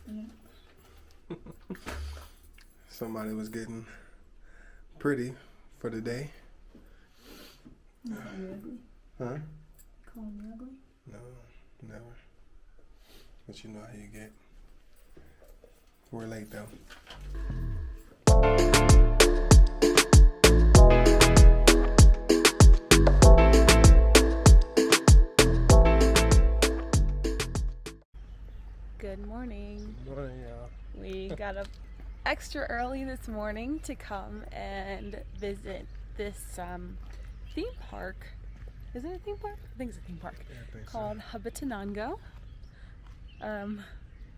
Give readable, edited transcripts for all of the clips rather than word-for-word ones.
Yeah. Somebody was getting pretty for the day. You call me ugly? Huh? Call me ugly? No, never. But you know how you get. We're late though. Good morning. Good morning, y'all. We got up extra early this morning to come and visit this theme park. Is it a theme park? I think it's a theme park. Yeah, I think called Atitlán.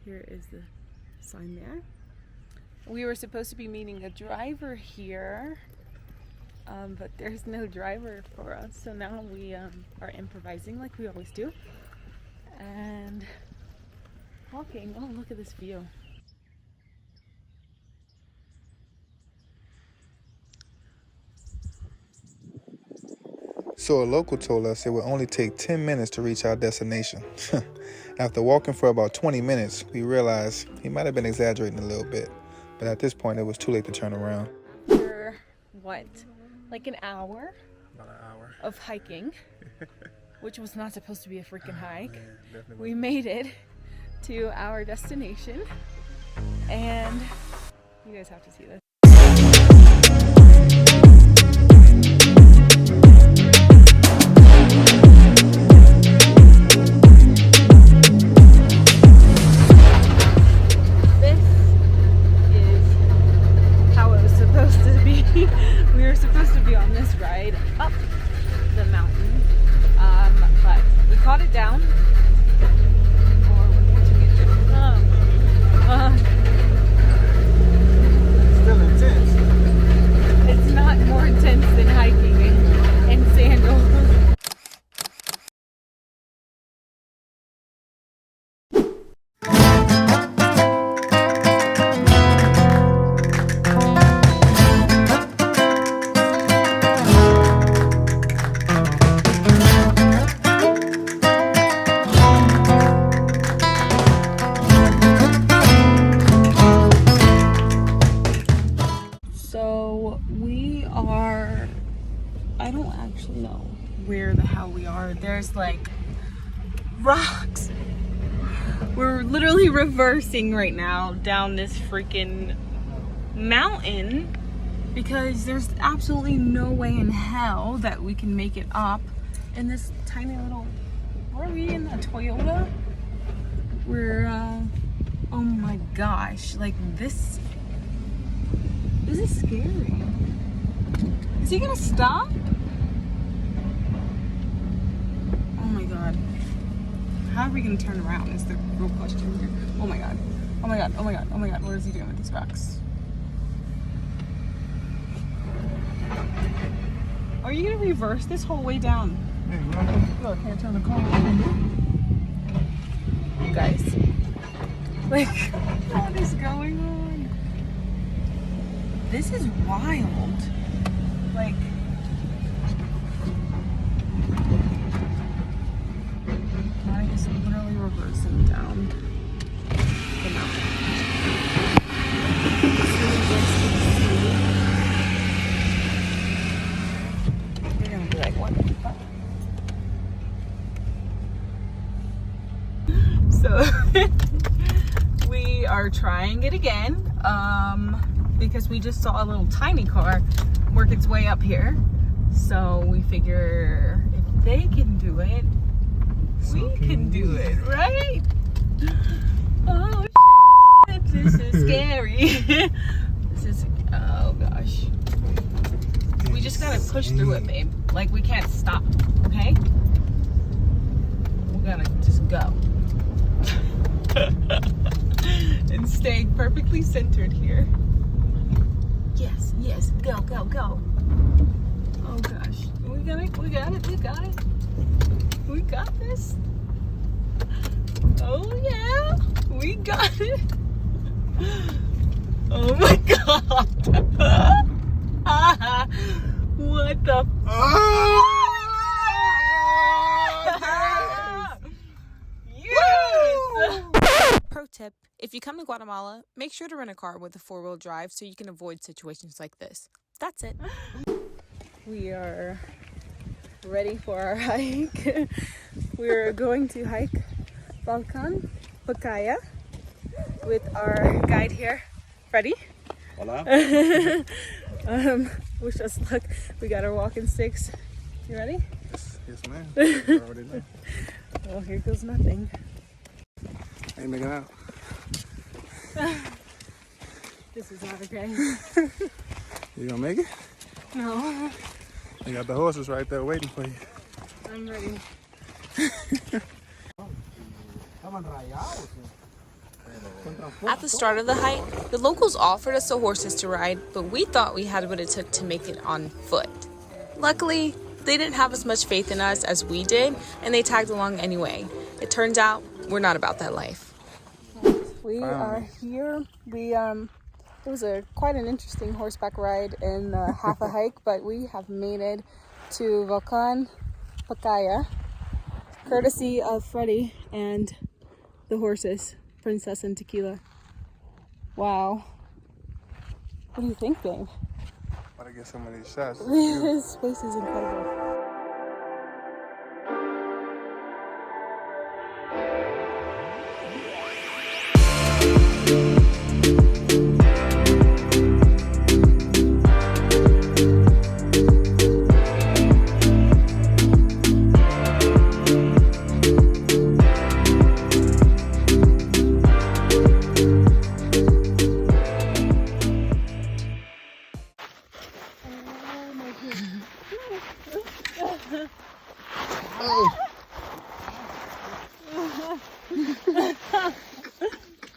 Here is the sign there. We were supposed to be meeting a driver here, but there's no driver for us. So now we are improvising like we always do. And walking. Oh, look at this view. So a local told us it would only take 10 minutes to reach our destination. After walking for about 20 minutes, we realized he might have been exaggerating a little bit. But at this point, it was too late to turn around. After, what, like an hour? About an hour. Of hiking, which was not supposed to be a freaking hike. Man, definitely We made it to our destination, and you guys have to see this. This is how it was supposed to be. We were supposed to be on this ride up the mountain, but we caught it down. Still intense. It's not more intense than hiking in sandals. So we are, I don't actually know where the hell we are. There's like rocks. We're literally reversing right now down this freaking mountain because there's absolutely no way in hell that we can make it up in this tiny little, what are we in, a Toyota? We're, oh my gosh, like this is scary. Is he gonna stop? Oh my god. How are we gonna turn around is the real question here. Oh my god. Oh my god. Oh my god. Oh my god. What is he doing with these rocks? Are you gonna reverse this whole way down? Hey, look, can't turn the car. You guys. Like, what is going on? This is wild. Like, Mike is literally reversing down the mountain. It's really risky to see. You're gonna be like, what the fuck? So, we are trying it again. Because we just saw a little tiny car work its way up here. So we figure if they can do it, we can do it, right? Oh shit, this is scary. This is, oh gosh. We just gotta push through it, babe. Like, we can't stop, okay? We're gonna just go. And stay perfectly centered here. Yes, yes, go, go, go. Oh gosh, we got it, we got it, we got it. We got this. Oh yeah, we got it. Oh my god. What the yes! Pro tip, If you come to Guatemala, make sure to rent a car with a 4-wheel drive so you can avoid situations like this. That's it. We are ready for our hike. We're going to hike Volcan Pacaya with our guide here, Freddie. Hola. Wish us luck. We got our walking sticks. You ready? Yes, ma'am. You already know. Well, here goes nothing. Ain't making out. This is not okay. You gonna make it? No. You got the horses right there waiting for you. I'm ready. At the start of the hike, the locals offered us the horses to ride, but we thought we had what it took to make it on foot. Luckily, they didn't have as much faith in us as we did, and they tagged along anyway. It turns out we're not about that life. We are here. It was quite an interesting horseback ride and half a hike, but we have made it to Volcan Pacaya, courtesy of Freddie and the horses, Princess and Tequila. Wow. What do you think, babe? Gotta get some of these shots. This place is incredible.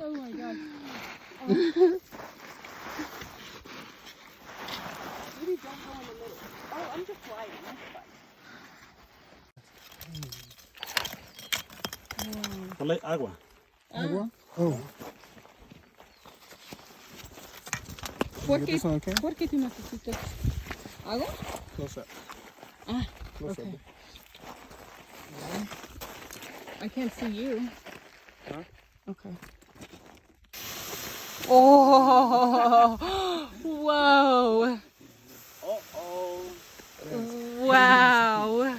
Oh my god. Maybe don't go in the middle. Oh, I'm just sliding. That's fine. Ponle agua. Agua? Oh. ¿Por You get qué, this on camera? ¿Por qué tú necesitas agua? Close up. Ah, Close okay. up. I can't see you. Huh? Okay. Oh, whoa. Uh-oh. Wow.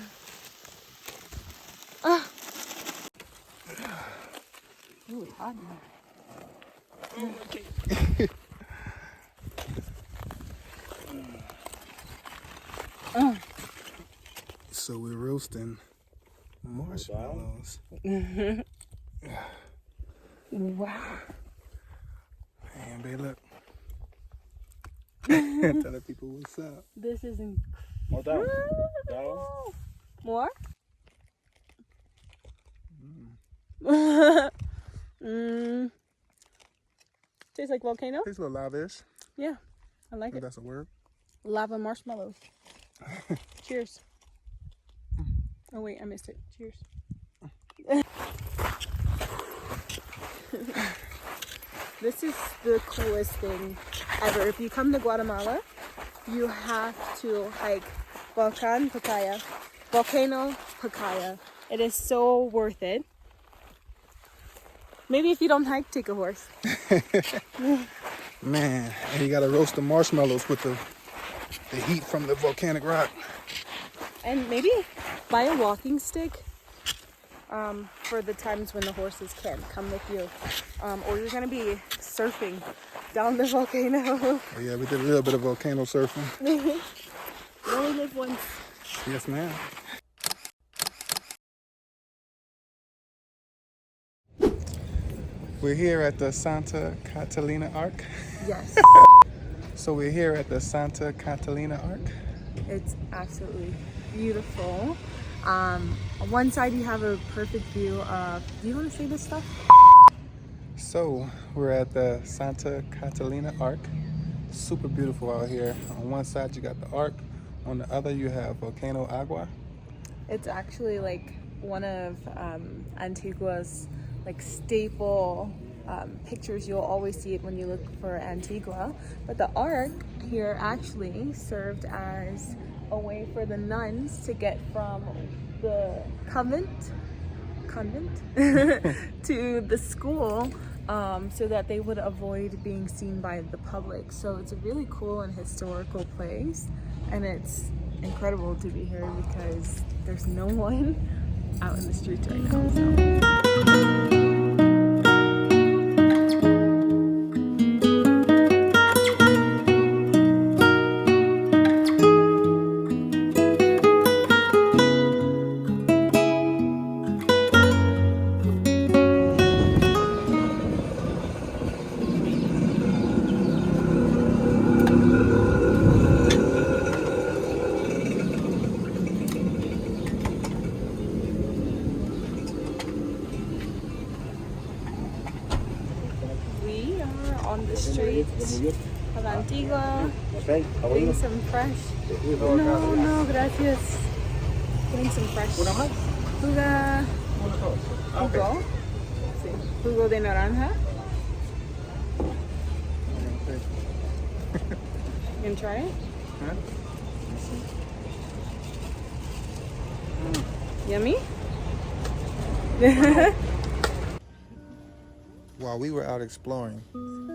Ooh, it's hot in here. Okay. So we're roasting marshmallows. Wow. And babe, look. Tell the people what's up. This is More down. incredible. More? Tastes like volcano? Tastes a little lavish. Yeah, I like If it. that's a word. Lava marshmallows. Cheers. Oh wait, I missed it. Cheers. This is the coolest thing ever. If you come to Guatemala, you have to hike Volcan Pacaya. Volcano Pacaya. It is so worth it. Maybe if you don't hike, take a horse. Man, and you gotta roast the marshmallows with the heat from the volcanic rock. And maybe buy a walking stick for the times when the horses can't come with you. Or you're gonna be surfing down the volcano. Oh yeah, we did a little bit of volcano surfing. You only live once. Yes, ma'am. We're here at the Santa Catalina Arc. Yes. So we're here at the Santa Catalina Arc. It's absolutely beautiful. On one side you have a perfect view of, do you want to say this stuff? So we're at the Santa Catalina Arc. Super beautiful out here. On one side you got the arc, on the other you have Volcano Agua. It's actually like one of Antigua's like staple pictures. You'll always see it when you look for Antigua. But the arc here actually served as a way for the nuns to get from the convent to the school so that they would avoid being seen by the public. So it's a really cool and historical place, and it's incredible to be here because there's no one out in the streets right now. So. On the streets of Antigua, getting some fresh. No, gracias. Getting some fresh jugo. Jugo de naranja. You gonna try it? Huh? Yummy? While we were out exploring,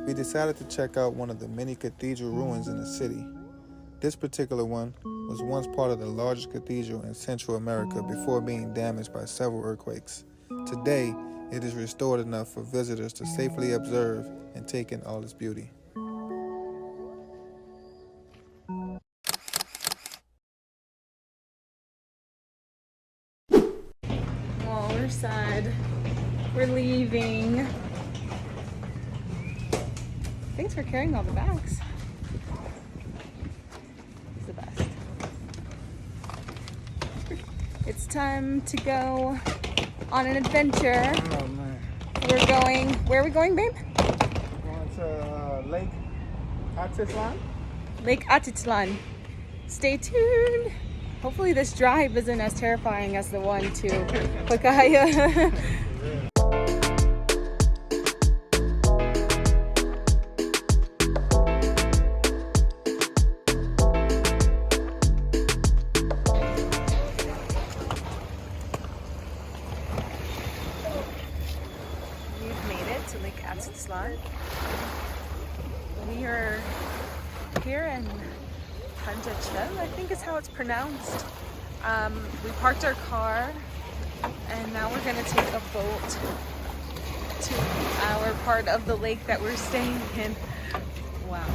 we decided to check out one of the many cathedral ruins in the city. This particular one was once part of the largest cathedral in Central America before being damaged by several earthquakes. Today, it is restored enough for visitors to safely observe and take in all its beauty. Oh, we're sad. We're leaving. Thanks for carrying all the bags. It's the best. It's time to go on an adventure. Oh man. Where are we going, babe? Going to Lake Atitlán. Lake Atitlán. Stay tuned. Hopefully this drive isn't as terrifying as the one to Baecation. To Lake Atitlán. We are here in Antigua, I think is how it's pronounced. We parked our car and now we're gonna take a boat to our part of the lake that we're staying in. Wow.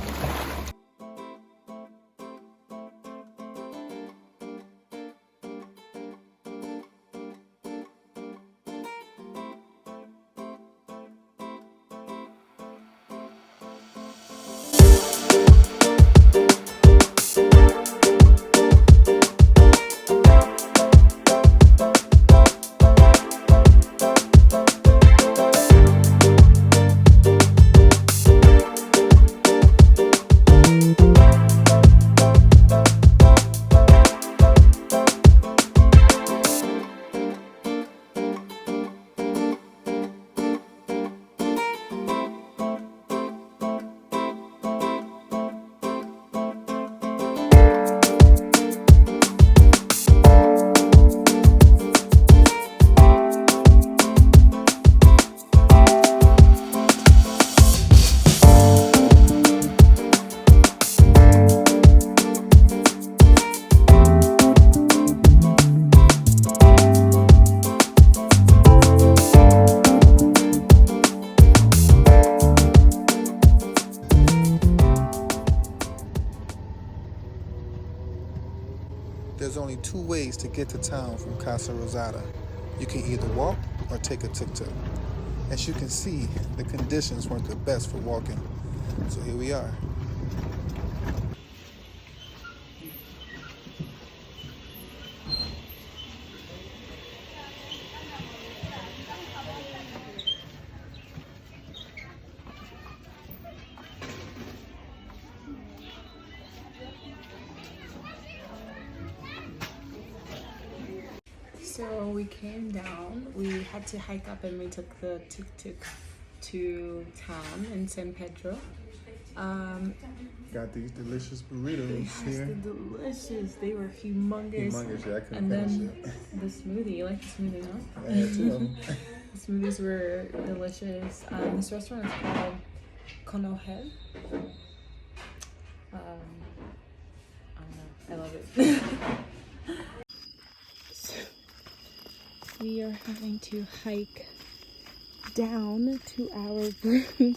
There's only two ways to get to town from Casa Rosada. You can either walk or take a tuk-tuk. As you can see, the conditions weren't the best for walking. So here we are. So we came down, we had to hike up and we took the tuk-tuk to town in San Pedro. Got these delicious burritos Yes, here. the delicious, they were humongous. Humongous, yeah, I couldn't And finish then it. the smoothie, you like the smoothie, huh? I had two of them. The smoothies were delicious. This restaurant is called Colonial. I don't know. I love it. So, we are having to hike down to our room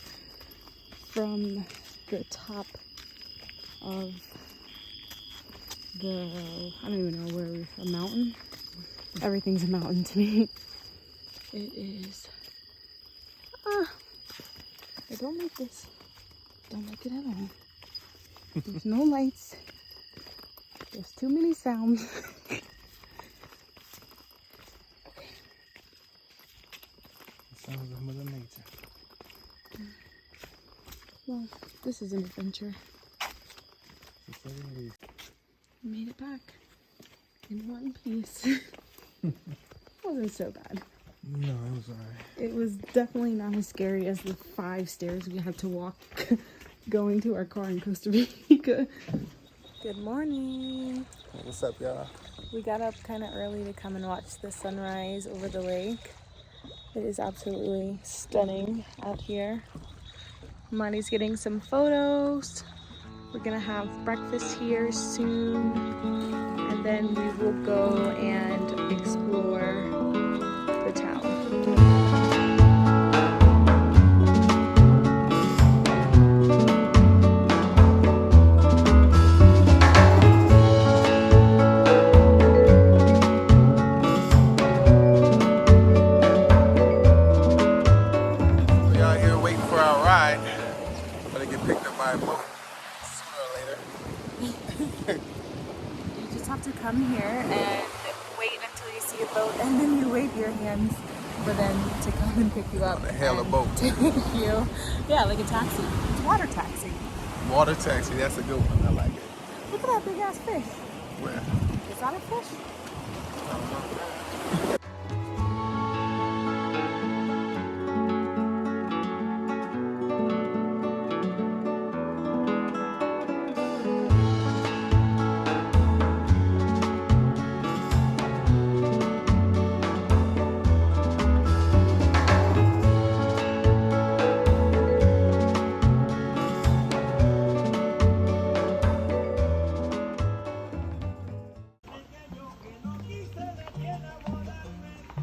from the top of the, I don't even know where, a mountain? Everything's a mountain to me. It is, I don't like this. Don't like it at all. There's no lights. There's too many sounds. Okay. Sounds of Mother Nature. Well, this is an adventure. We made it back in one piece. Wasn't so bad. No, it was alright. It was definitely not as scary as the 5 stairs we had to walk going to our car in Costa Rica. Good morning. What's up, y'all? We got up kind of early to come and watch the sunrise over the lake. It is absolutely stunning out here. Monty's getting some photos. We're gonna have breakfast here soon, and then we will go and explore the town. We out here waiting for our ride. Better get picked up by a boat sooner or later. You just have to come here and wait until you see a boat, and then you wave your hands for them to come and pick you up. Hail a and boat. Take you. Yeah, like a taxi. It's a water taxi. Water taxi, that's a good one. I like it. Look at that big ass fish. Where? Is that a fish?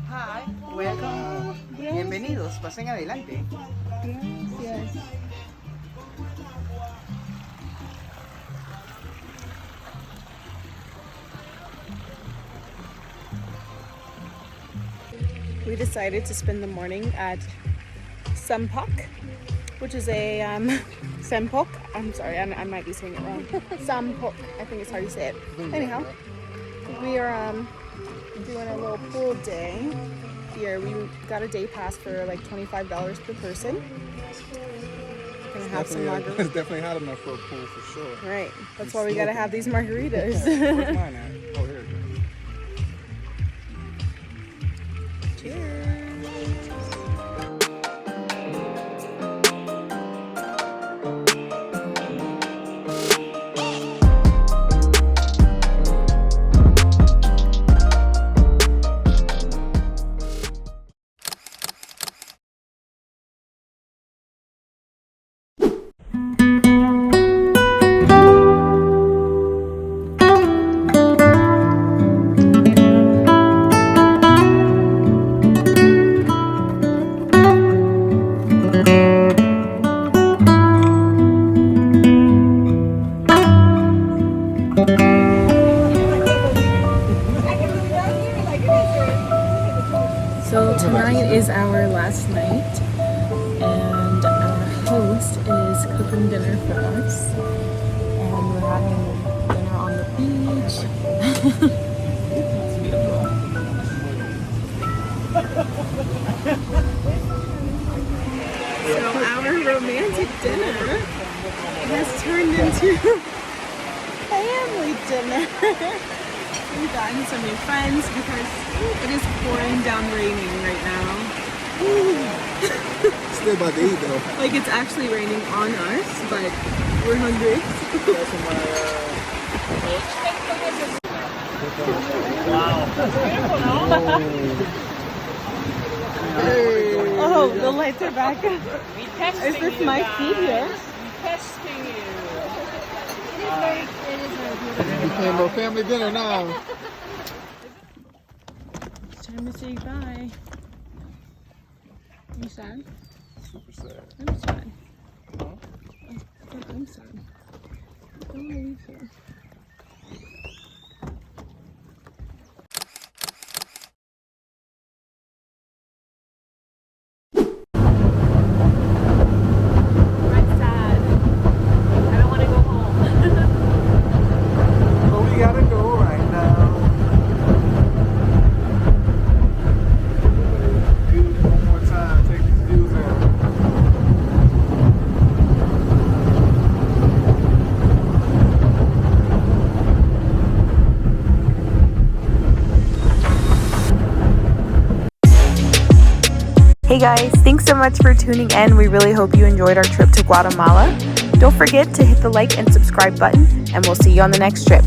Hi, welcome. Bienvenidos, pasen adelante. Yes. We decided to spend the morning at Sempok, which is a Sempok. I'm sorry, I might be saying it wrong. Sempok, I think it's how you say it. Anyhow, we are doing a little pool day here. We got a day pass for like $25 per person. Gonna have some margaritas. It's definitely hot enough for a pool for sure. Right, that's why we gotta have these margaritas. Where's mine at? Oh, here it is. Cheers. So tonight is our last night, and our host is cooking dinner for us, and we're having dinner on the beach. It's beautiful. So our romantic dinner has turned into family dinner. We've gotten some new friends because it is pouring down raining right now. Still about to eat though. Like it's actually raining on us, but we're hungry. Oh, the lights are back. We testing Is this you my guys. seat here? We testing you. It became a family dinner now. It's time to say bye. You sad? Super sad. I'm sad. I'm sad. I don't want to leave here. I'm sad. I don't want to go home. But we gotta go right now. Views one more time. Take these views in. Hey guys, thanks so much for tuning in. We really hope you enjoyed our trip to Guatemala. Don't forget to hit the like and subscribe button, and we'll see you on the next trip.